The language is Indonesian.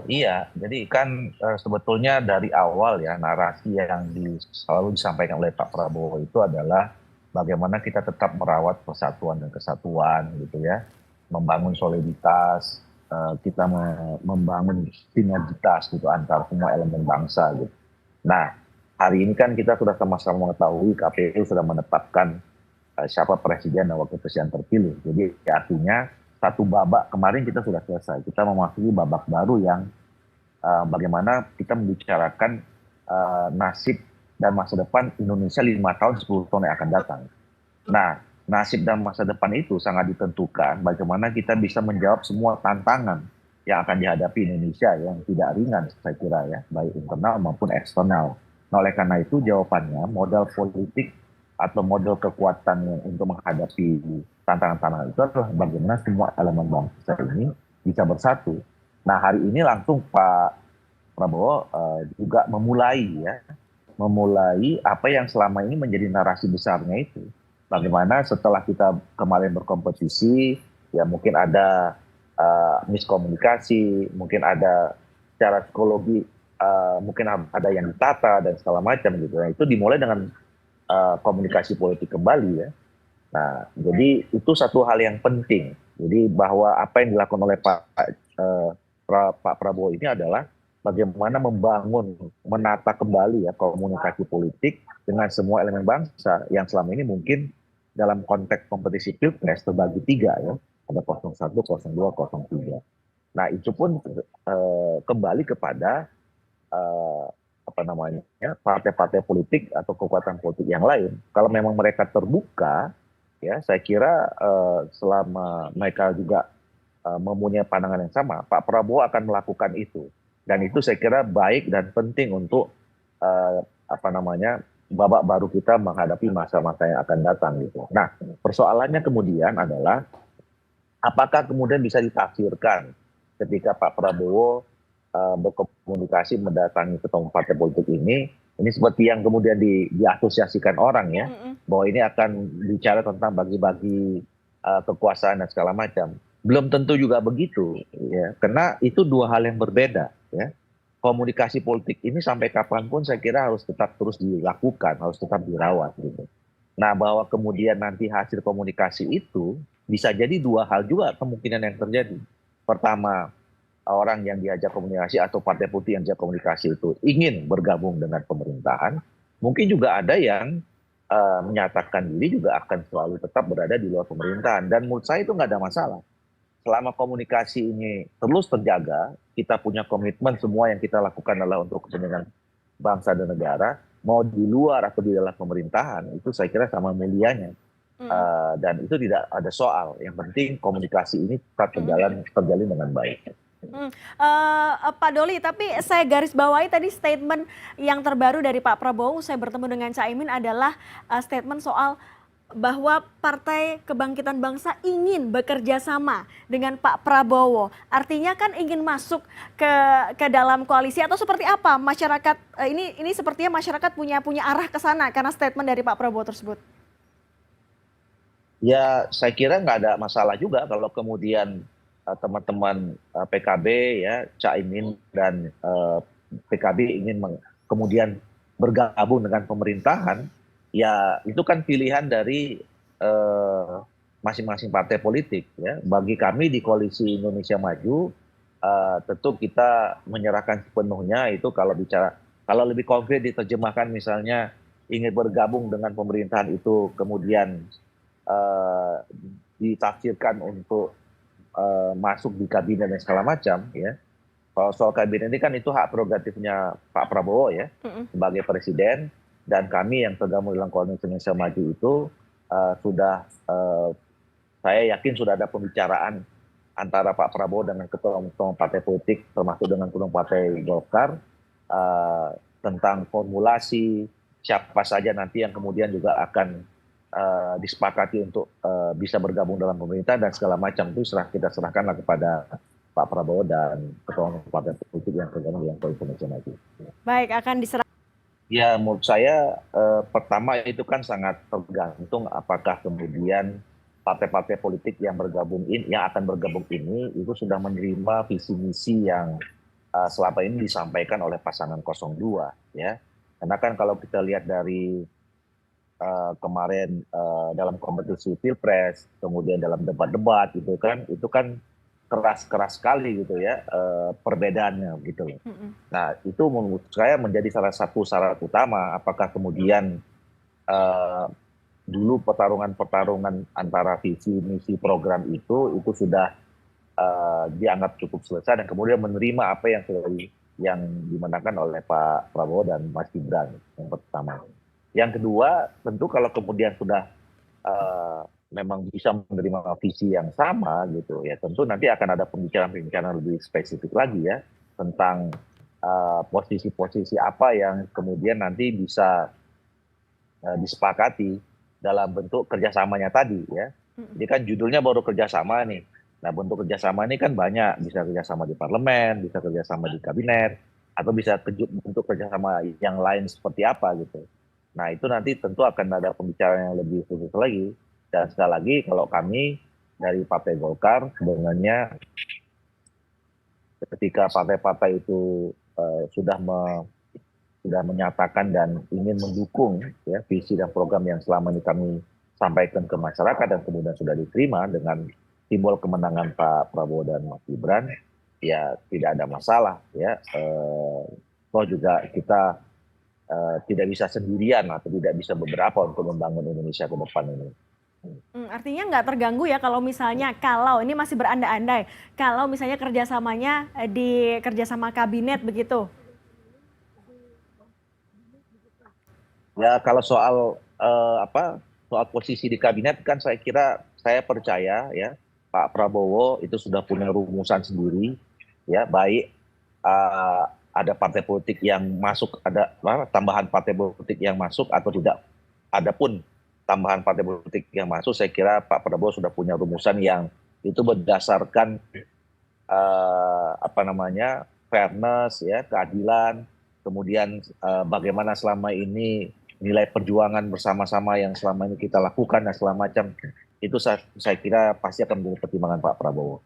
Iya, jadi kan sebetulnya dari awal ya narasi yang selalu disampaikan oleh Pak Prabowo itu adalah bagaimana kita tetap merawat persatuan dan kesatuan gitu ya, membangun soliditas, kita membangun sinergitas gitu antar semua elemen bangsa gitu. Nah, hari ini kan kita sudah sama-sama mengetahui KPU sudah menetapkan siapa presiden dan wakil presiden terpilih. Jadi artinya satu babak kemarin kita sudah selesai. Kita memasuki babak baru yang bagaimana kita membicarakan nasib dan masa depan Indonesia 5 tahun 10 tahun yang akan datang. Nah, nasib dan masa depan itu sangat ditentukan bagaimana kita bisa menjawab semua tantangan yang akan dihadapi Indonesia yang tidak ringan saya kira ya, baik internal maupun eksternal. Nah, oleh karena itu jawabannya modal politik atau modal kekuatan untuk menghadapi tantangan-tantangan itu adalah bagaimana semua elemen bangsa ini bisa bersatu. Nah, hari ini langsung Pak Prabowo juga memulai apa yang selama ini menjadi narasi besarnya itu. Bagaimana setelah kita kemarin berkompetisi, ya mungkin ada miskomunikasi, mungkin ada secara psikologi, mungkin ada yang ditata dan segala macam gitu. Nah, itu dimulai dengan komunikasi politik kembali ya. Nah, jadi itu satu hal yang penting. Jadi bahwa apa yang dilakukan oleh Pak Prabowo ini adalah bagaimana membangun, menata kembali ya komunikasi politik dengan semua elemen bangsa yang selama ini mungkin dalam konteks kompetisi pilpres terbagi tiga ya, ada 01, 02, 03. Nah itu pun kembali kepada eh, apa namanya ya, partai-partai politik atau kekuatan politik yang lain. Kalau memang mereka terbuka, ya saya kira selama mereka juga mempunyai pandangan yang sama, Pak Prabowo akan melakukan itu. Dan itu saya kira baik dan penting untuk apa namanya babak baru kita menghadapi masa-masa yang akan datang gitu. Nah, persoalannya kemudian adalah apakah kemudian bisa ditafsirkan ketika Pak Prabowo berkomunikasi mendatangi ketua umum partai politik ini seperti yang kemudian diasosiasikan orang ya, bahwa ini akan bicara tentang bagi-bagi kekuasaan dan segala macam. Belum tentu juga begitu, ya, karena itu dua hal yang berbeda. Ya. Komunikasi politik ini sampai kapanpun saya kira harus tetap terus dilakukan, harus tetap dirawat. Gitu. Nah, bahwa kemudian nanti hasil komunikasi itu bisa jadi dua hal juga kemungkinan yang terjadi. Pertama, orang yang diajak komunikasi atau partai politik yang diajak komunikasi itu ingin bergabung dengan pemerintahan, mungkin juga ada yang menyatakan diri juga akan selalu tetap berada di luar pemerintahan. Dan menurut saya itu nggak ada masalah. Selama komunikasi ini terus terjaga, kita punya komitmen semua yang kita lakukan adalah untuk kepentingan bangsa dan negara, mau di luar atau di dalam pemerintahan, itu saya kira sama mulianya. Dan itu tidak ada soal. Yang penting komunikasi ini tetap terjalin dengan baik. Pak Doli, tapi saya garis bawahi tadi statement yang terbaru dari Pak Prabowo saya bertemu dengan Caimin adalah statement soal bahwa Partai Kebangkitan Bangsa ingin bekerja sama dengan Pak Prabowo. Artinya kan ingin masuk ke dalam koalisi atau seperti apa masyarakat ini sepertinya masyarakat punya arah ke sana karena statement dari Pak Prabowo tersebut. Ya, saya kira nggak ada masalah juga kalau kemudian teman-teman PKB ya, Caimin dan PKB ingin kemudian bergabung dengan pemerintahan, ya itu kan pilihan dari masing-masing partai politik. Ya. Bagi kami di Koalisi Indonesia Maju, tentu kita menyerahkan sepenuhnya itu kalau lebih konkret diterjemahkan misalnya ingin bergabung dengan pemerintahan itu kemudian ditafsirkan untuk masuk di kabinet dan segala macam ya. Kalau soal kabinet ini kan itu hak prerogatifnya Pak Prabowo ya sebagai presiden, dan kami yang tergabung dalam Koalisi Indonesia Maju itu sudah saya yakin sudah ada pembicaraan antara Pak Prabowo dengan ketua partai politik termasuk dengan ketua partai Golkar tentang formulasi siapa saja nanti yang kemudian juga akan disepakati untuk bisa bergabung dalam pemerintah dan segala macam itu kita serahkanlah kepada Pak Prabowo dan ketua umum partai politik yang tergabung dalam Koalisi Indonesia Maju. Baik, akan diserahkan. Ya, menurut saya pertama itu kan sangat tergantung apakah kemudian partai-partai politik yang akan bergabung ini itu sudah menerima visi misi yang selama ini disampaikan oleh pasangan 02 ya. Karena kan kalau kita lihat dari kemarin dalam kompetisi Pilpres, kemudian dalam debat-debat gitu kan, itu kan keras-keras sekali gitu ya perbedaannya gitu loh. Mm-mm. Nah itu menurut saya menjadi salah satu syarat utama apakah kemudian eh, dulu pertarungan antara visi misi program itu sudah dianggap cukup selesai dan kemudian menerima apa yang dimenangkan oleh Pak Prabowo dan Mas Gibran yang pertama. Yang kedua tentu kalau kemudian sudah eh, memang bisa menerima visi yang sama gitu ya tentu nanti akan ada pembicaraan-pembicaraan lebih spesifik lagi ya tentang posisi-posisi apa yang kemudian nanti bisa disepakati dalam bentuk kerjasamanya tadi ya. Mm-mm. Jadi kan judulnya baru kerjasama nih. Nah bentuk kerjasama ini kan banyak, bisa kerjasama di parlemen, bisa kerjasama di kabinet, atau bisa bentuk kerjasama yang lain seperti apa gitu. Nah itu nanti tentu akan ada pembicaraan yang lebih khusus lagi. Dan sekali lagi kalau kami dari Partai Golkar sebenarnya ketika partai-partai itu sudah menyatakan dan ingin mendukung ya visi dan program yang selama ini kami sampaikan ke masyarakat dan kemudian sudah diterima dengan simbol kemenangan Pak Prabowo dan Mas Gibran, ya tidak ada masalah ya. Toh juga kita tidak bisa sendirian atau tidak bisa beberapa untuk membangun Indonesia ke depan ini. Artinya nggak terganggu ya kalau misalnya ini masih berandai-andai kalau misalnya kerjasamanya di kerjasama kabinet begitu. Ya kalau soal soal posisi di kabinet kan saya percaya ya Pak Prabowo itu sudah punya rumusan sendiri ya baik ada partai politik yang masuk ada tambahan partai politik yang masuk atau tidak adapun tambahan partai politik yang masuk saya kira Pak Prabowo sudah punya rumusan yang itu berdasarkan fairness ya keadilan kemudian bagaimana selama ini nilai perjuangan bersama-sama yang selama ini kita lakukan dan segala macam itu saya kira pasti akan menjadi pertimbangan Pak Prabowo.